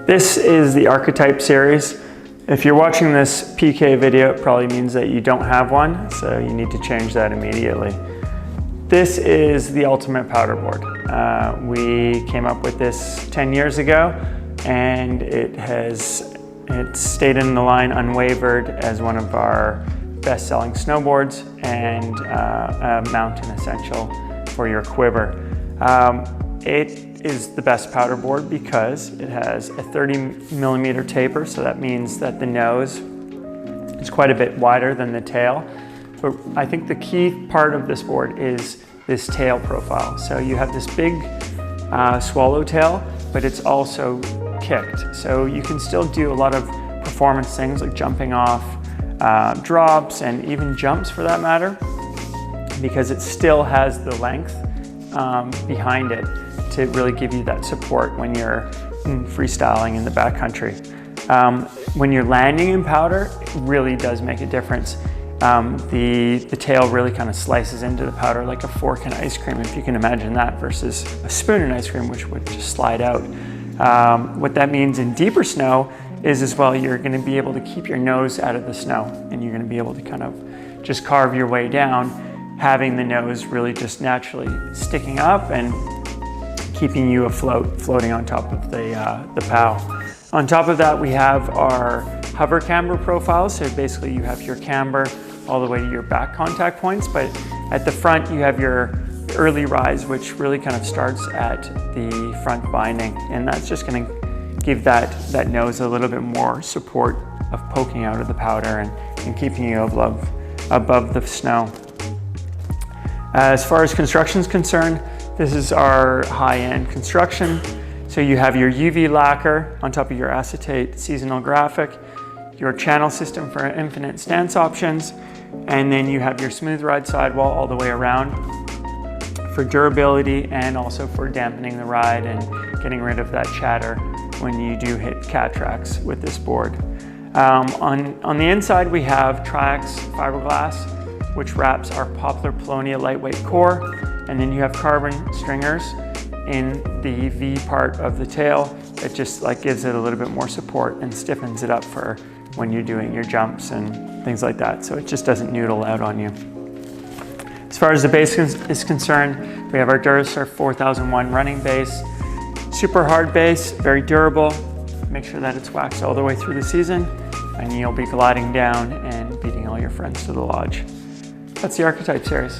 This is the Archetype series. If you're watching this PK video, it probably means that you don't have one, so you need to change that immediately. This is the ultimate powder board. We came up with this 10 years ago, and it's stayed in the line unwavered as one of our best-selling snowboards and a mountain essential for your quiver. It is the best powder board because it has a 30mm taper, so that means that the nose is quite a bit wider than the tail. But I think the key part of this board is this tail profile. So you have this big swallowtail, but it's also kicked. So you can still do a lot of performance things like jumping off, drops, and even jumps for that matter, because it still has the length behind it to really give you that support when you're freestyling in the backcountry. When you're landing in powder, it really does make a difference. The tail really kind of slices into the powder like a fork in ice cream, if you can imagine that, versus a spoon in ice cream, which would just slide out. What that means in deeper snow is as well, you're going to be able to keep your nose out of the snow, and you're going to be able to kind of just carve your way down, having the nose really just naturally sticking up and keeping you afloat, floating on top of the POW. On top of that, we have our hover camber profile. So basically you have your camber all the way to your back contact points, but at the front you have your early rise, which really kind of starts at the front binding. And that's just gonna give that nose a little bit more support of poking out of the powder and keeping you above the snow. As far as construction is concerned, this is our high-end construction. So you have your UV lacquer on top of your acetate seasonal graphic, your channel system for infinite stance options, and then you have your smooth ride sidewall all the way around for durability and also for dampening the ride and getting rid of that chatter when you do hit cat tracks with this board. On the inside, we have Triax fiberglass, which wraps our Poplar Polonia lightweight core, and then you have carbon stringers in the V part of the tail that just like gives it a little bit more support and stiffens it up for when you're doing your jumps and things like that, so it just doesn't noodle out on you. As far as the base is concerned, we have our Durasert 4001 running base. Super hard base, very durable. Make sure that it's waxed all the way through the season, and you'll be gliding down and beating all your friends to the lodge. That's the Archetype series.